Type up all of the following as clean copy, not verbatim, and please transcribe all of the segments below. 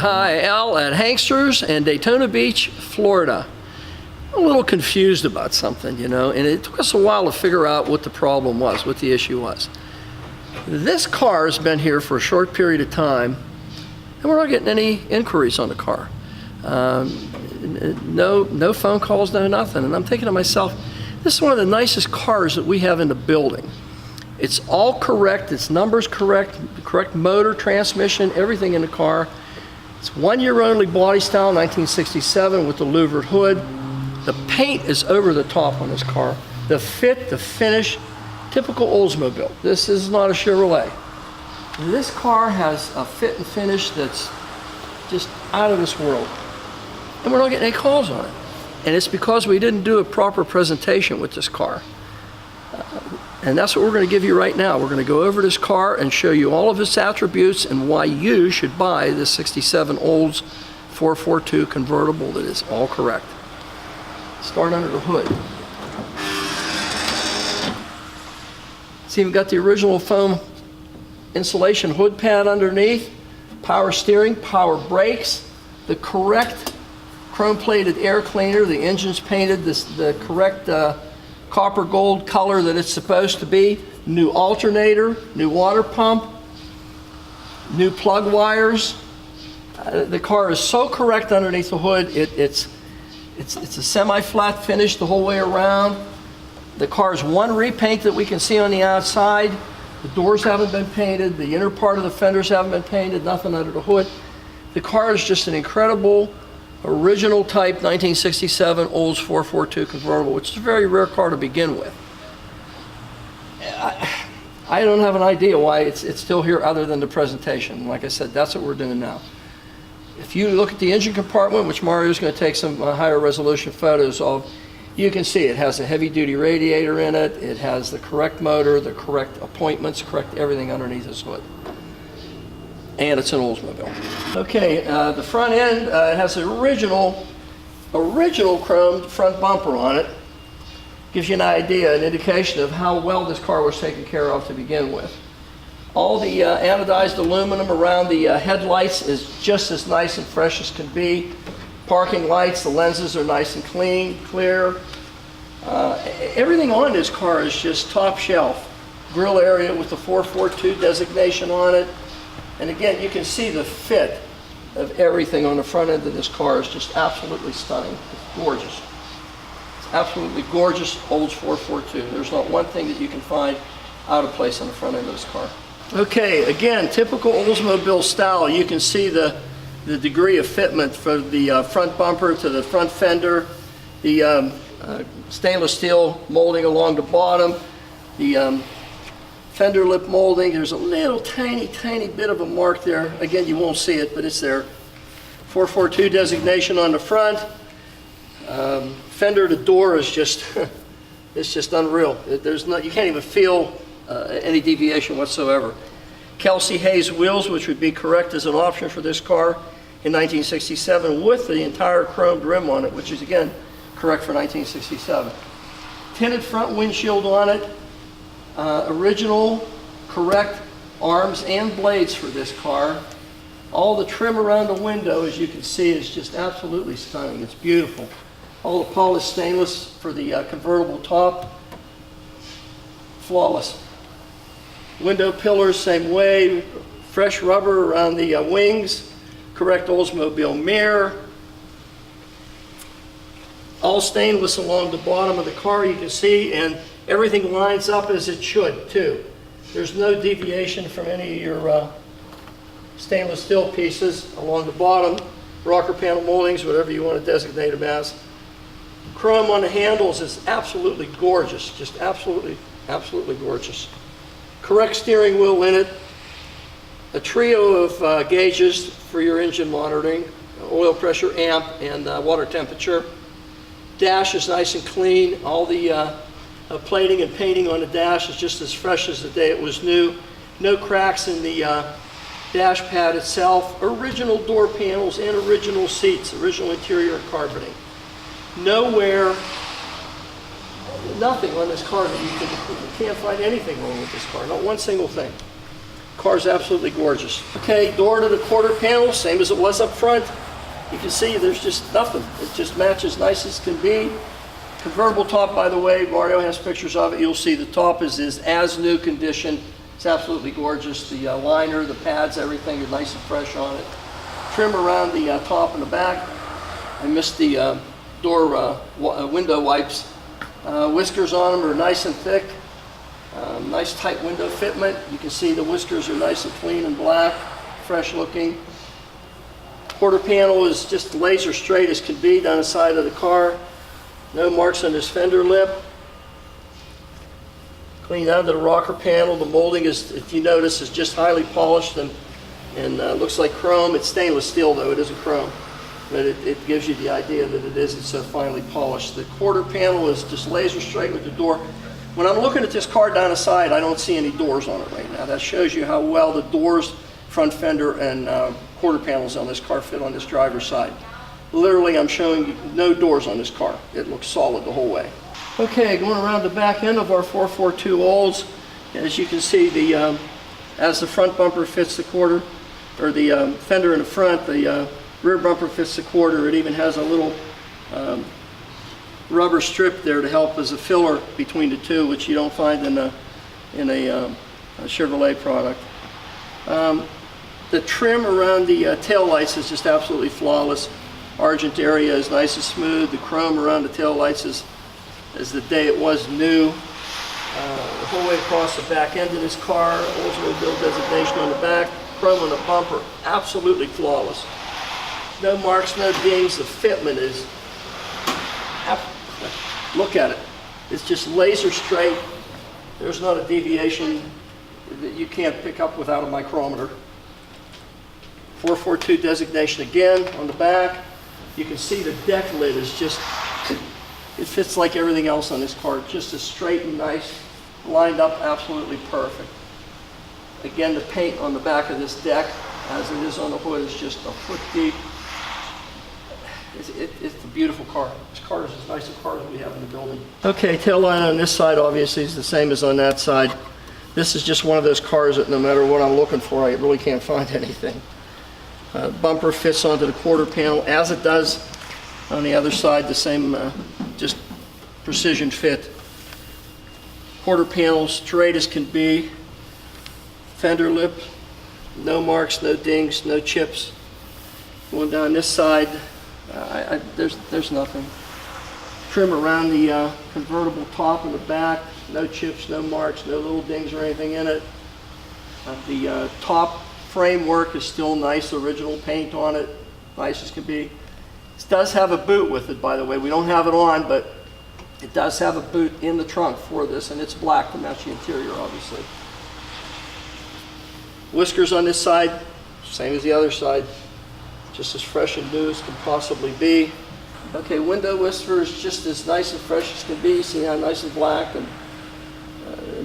Hi, Al at HANKSTERS in Daytona Beach, Florida. I'm a little confused about something, you know, and it took us a while to figure out what the problem was, what the issue was. This car has been here for a short period of time, and we're not getting any inquiries on the car. No phone calls, no nothing. And I'm thinking to myself, this is one of the nicest cars that we have in the building. It's all correct, its numbers correct, correct motor, transmission, everything in the car. It's 1 year only body style, 1967 with the louvered hood. The paint is over the top on this car. The fit, the finish, typical Oldsmobile. This is not a Chevrolet. This car has a fit and finish that's just out of this world. And we're not getting any calls on it. And it's because we didn't do a proper presentation with this car. And that's what we're going to give you right now. We're going to go over this car and show you all of its attributes and why you should buy this 67 Olds 442 convertible that is all correct. Start under the hood. It's even got the original foam insulation hood pad underneath, power steering, power brakes, the correct chrome-plated air cleaner, the engine's painted the correct copper gold color that it's supposed to be, new alternator, new water pump, new plug wires. The car is so correct underneath the hood. It's a semi-flat finish the whole way around. The car is one repaint that we can see on the outside. The doors haven't been painted. The inner part of the fenders haven't been painted. Nothing under the hood. The car is just an incredible original type 1967 Olds 442 convertible, which is a very rare car to begin with. I don't have an idea why it's still here other than the presentation. Like I said, that's what we're doing now. If you look at the engine compartment, which Mario's going to take some higher resolution photos of, you can see it has a heavy duty radiator in it. It has the correct motor, the correct appointments, correct everything underneath this hood. And it's an Oldsmobile. Okay, the front end has the original chromed front bumper on it. Gives you an idea, an indication of how well this car was taken care of to begin with. All the anodized aluminum around the headlights is just as nice and fresh as can be. Parking lights, the lenses are nice and clean, clear. Everything on this car is just top shelf. Grill area with the 442 designation on it. And again, you can see the fit of everything on the front end of this car is just absolutely stunning. It's gorgeous. It's absolutely gorgeous Olds 442. There's not one thing that you can find out of place on the front end of this car. Okay, again, typical Oldsmobile style. You can see the degree of fitment from the front bumper to the front fender, the stainless steel molding along the bottom, the fender lip molding. There's a little tiny bit of a mark there. Again, you won't see it, but it's there. 442 designation on the front. Fender to door is just it's just unreal. You can't even feel any deviation whatsoever. Kelsey Hayes wheels, which would be correct as an option for this car in 1967, with the entire chromed rim on it, which is again correct for 1967. Tinted front windshield on it. Original, correct arms and blades for this car. All the trim around the window, as you can see, is just absolutely stunning. It's beautiful. All the polished stainless for the convertible top. Flawless. Window pillars, same way. Fresh rubber around the wings. Correct Oldsmobile mirror. All stainless along the bottom of the car, you can see, and everything lines up as it should, too. There's no deviation from any of your stainless steel pieces along the bottom. Rocker panel moldings, whatever you want to designate them as. Chrome on the handles is absolutely gorgeous, just absolutely gorgeous. Correct steering wheel in it. A trio of gauges for your engine monitoring, oil pressure, amp, and water temperature. Dash is nice and clean. All the plating and painting on the dash is just as fresh as the day it was new. No cracks in the dash pad itself. Original door panels and original seats, original interior carpeting. Nowhere, nothing on this car that you can't find anything wrong with this car, not one single thing. Car's absolutely gorgeous. Okay, door to the quarter panel, same as it was up front. You can see there's just nothing. It just matches nice as can be. Convertible top, by the way, Mario has pictures of it. You'll see the top is as new condition. It's absolutely gorgeous. The liner, the pads, everything are nice and fresh on it. Trim around the top and the back. I missed the door window wipes. Whiskers on them are nice and thick. Nice tight window fitment. You can see the whiskers are nice and clean and black, fresh looking. Quarter panel is just laser straight as can be down the side of the car. No marks on this fender lip. Clean out of the rocker panel. The molding is, if you notice, is just highly polished and looks like chrome. It's stainless steel though, it isn't chrome. But it gives you the idea that it isn't so finely polished. The quarter panel is just laser straight with the door. When I'm looking at this car down the side, I don't see any doors on it right now. That shows you how well the doors, front fender, and quarter panels on this car fit on this driver's side. Literally, I'm showing you no doors on this car. It looks solid the whole way. Okay, going around the back end of our 442 Olds, as you can see, as the front bumper fits the quarter, or the fender in the front, the rear bumper fits the quarter. It even has a little rubber strip there to help as a filler between the two, which you don't find in a Chevrolet product. The trim around the taillights is just absolutely flawless. Argent area is nice and smooth. The chrome around the taillights is the day it was new. The whole way across the back end of this car, Oldsmobile designation on the back, chrome on the bumper, absolutely flawless. No marks, no dings. The fitment is, look at it. It's just laser straight. There's not a deviation that you can't pick up without a micrometer. 442 designation again on the back. You can see the deck lid is just, it fits like everything else on this car, just as straight and nice, lined up absolutely perfect. Again, the paint on the back of this deck, as it is on the hood, is just a foot deep. It's a beautiful car. This car is as nice a car as we have in the building. Okay, tail light on this side obviously is the same as on that side. This is just one of those cars that no matter what I'm looking for, I really can't find anything. Bumper fits onto the quarter panel as it does on the other side, the same, just precision fit. Quarter panel straight as can be. Fender lip, no marks, no dings, no chips. Going down this side, there's nothing. Trim around the convertible top and the back, no chips, no marks, no little dings or anything in it. The top framework is still nice, original paint on it, nice as can be. This does have a boot with it, by the way. We don't have it on, but it does have a boot in the trunk for this, and it's black to match the interior, obviously. Whiskers on this side, same as the other side, just as fresh and new as can possibly be. Okay, window whiskers just as nice and fresh as can be. See how nice and black, and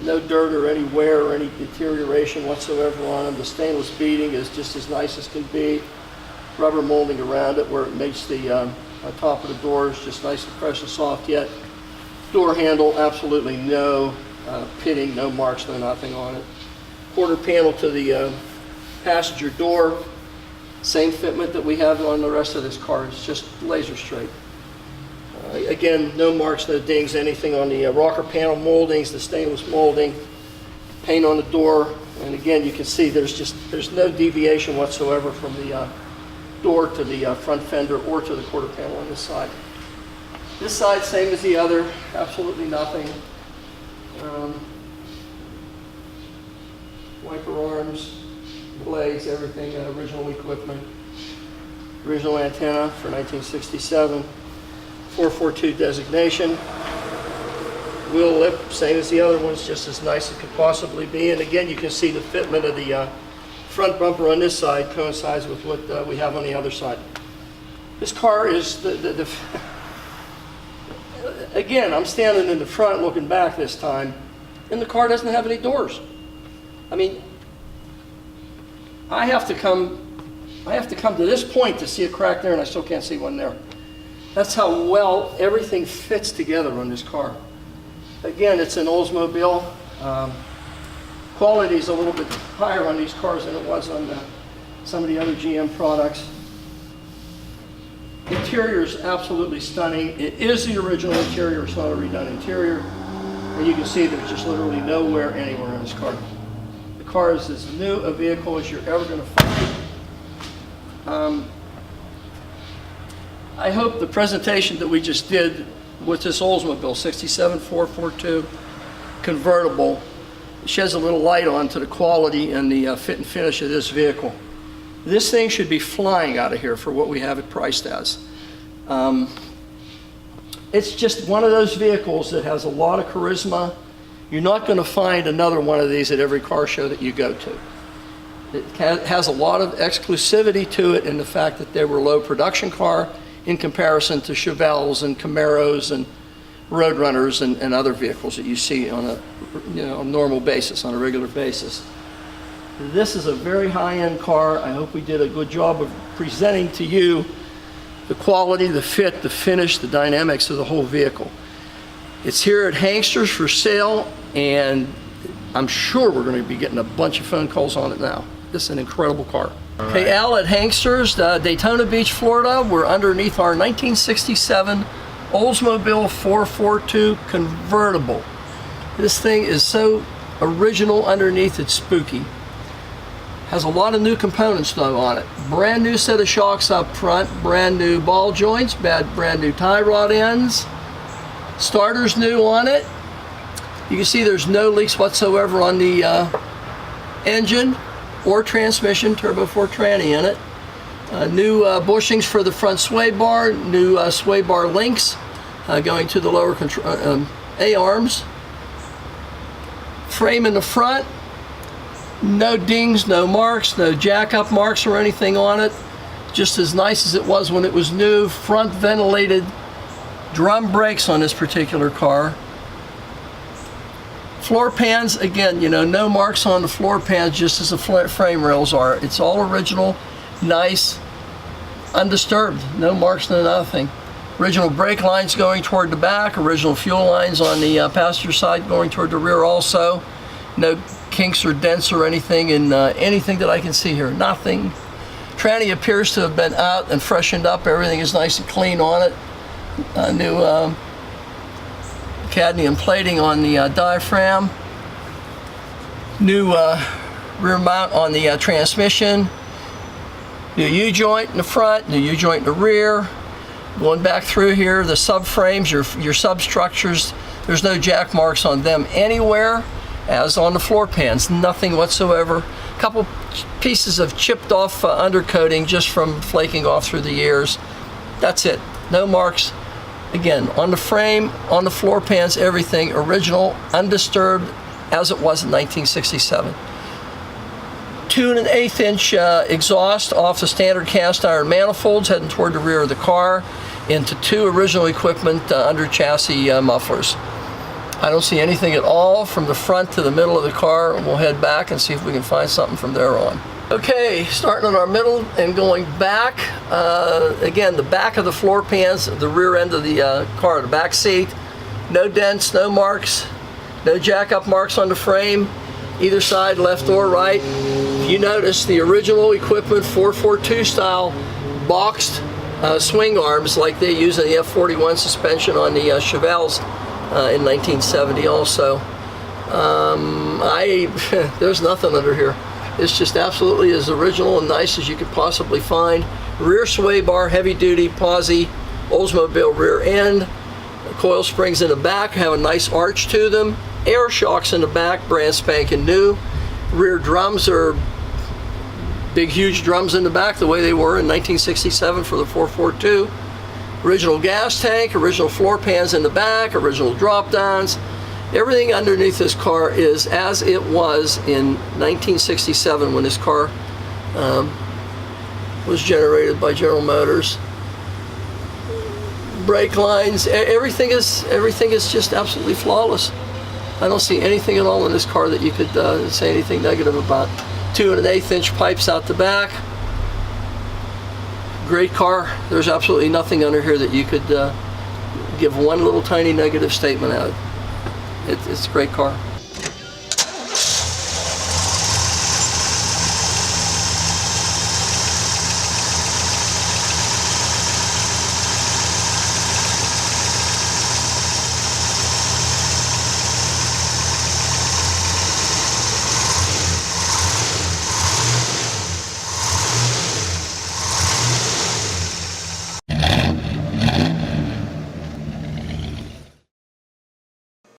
no dirt or any wear or any deterioration whatsoever on them. The stainless beading is just as nice as can be. Rubber molding around it where it makes the top of the doors just nice and fresh and soft yet. Door handle, absolutely no pitting, no marks, no nothing on it. Quarter panel to the passenger door. Same fitment that we have on the rest of this car. It's just laser straight. Again, no marks, no dings, anything on the rocker panel moldings, the stainless molding, paint on the door, and again you can see there's no deviation whatsoever from the door to the front fender or to the quarter panel on this side. This side, same as the other, absolutely nothing. Wiper arms, blades, everything, original equipment, original antenna for 1967. 442 designation. Wheel lip, same as the other ones, just as nice as it could possibly be. And again, you can see the fitment of the front bumper on this side coincides with what we have on the other side. This car is, again, I'm standing in the front looking back this time, and the car doesn't have any doors. I mean, I have to come to this point to see a crack there, and I still can't see one there. That's how well everything fits together on this car. Again, it's an Oldsmobile. quality is a little bit higher on these cars than it was on some of the other GM products. Interior is absolutely stunning. It is the original interior, it's not a redone interior. And you can see there's just literally no wear anywhere in this car. The car is as new a vehicle as you're ever going to find. I hope the presentation that we just did with this Oldsmobile 67442 convertible sheds a little light onto the quality and the fit and finish of this vehicle. This thing should be flying out of here for what we have it priced as. It's just one of those vehicles that has a lot of charisma. You're not going to find another one of these at every car show that you go to. It has a lot of exclusivity to it in the fact that they were low production car in comparison to Chevelles and Camaros and Roadrunners and other vehicles that you see on a normal basis, on a regular basis. This is a very high-end car. I hope we did a good job of presenting to you the quality, the fit, the finish, the dynamics of the whole vehicle. It's here at HANKSTERS for sale, and I'm sure we're going to be getting a bunch of phone calls on it now. This is an incredible car. Okay, Al at HANKSTERS, Daytona Beach, Florida. We're underneath our 1967 Oldsmobile 442 convertible. This thing is so original underneath, it's spooky. Has a lot of new components though on it. Brand new set of shocks up front, brand new ball joints, brand new tie rod ends. Starter's new on it. You can see there's no leaks whatsoever on the engine or transmission, turbo 4 tranny in it. New bushings for the front sway bar, new sway bar links going to the lower A-arms. Frame in the front, no dings, no marks, no jack-up marks or anything on it. Just as nice as it was when it was new. Front ventilated drum brakes on this particular car. Floor pans, again, you know, no marks on the floor pans, just as the frame rails are. It's all original, nice, undisturbed, no marks, no nothing. Original brake lines going toward the back, original fuel lines on the passenger side going toward the rear also. No kinks or dents or anything in anything that I can see here, nothing. Tranny appears to have been out and freshened up. Everything is nice and clean on it. New cadmium plating on the diaphragm. New rear mount on the transmission. New U-joint in the front, new U-joint in the rear. Going back through here, the subframes, your substructures, there's no jack marks on them anywhere, as on the floor pans, nothing whatsoever. A couple pieces of chipped off undercoating just from flaking off through the years. That's it, no marks. Again, on the frame, on the floor pans, everything original, undisturbed, as it was in 1967. 2 1/8 inch exhaust off the standard cast iron manifolds heading toward the rear of the car into 2 original equipment under chassis mufflers. I don't see anything at all from the front to the middle of the car, and we'll head back and see if we can find something from there on. Okay, starting on our middle and going back. Again, the back of the floor pans, the rear end of the car, the back seat, no dents, no marks, no jack-up marks on the frame, either side, left or right. If you notice, the original equipment 442 style boxed swing arms like they use in the F41 suspension on the Chevelles in 1970 also. There's nothing under here. It's just absolutely as original and nice as you could possibly find. Rear sway bar, heavy duty, posi, Oldsmobile rear end. Coil springs in the back have a nice arch to them. Air shocks in the back, brand spanking new. Rear drums are big, huge drums in the back, the way they were in 1967 for the 442. Original gas tank, original floor pans in the back, original drop downs. Everything underneath this car is as it was in 1967 when this car was generated by General Motors. Brake lines, everything is just absolutely flawless. I don't see anything at all in this car that you could say anything negative about. 2 1/8 inch pipes out the back. Great car. There's absolutely nothing under here that you could give one little tiny negative statement out. It's a great car.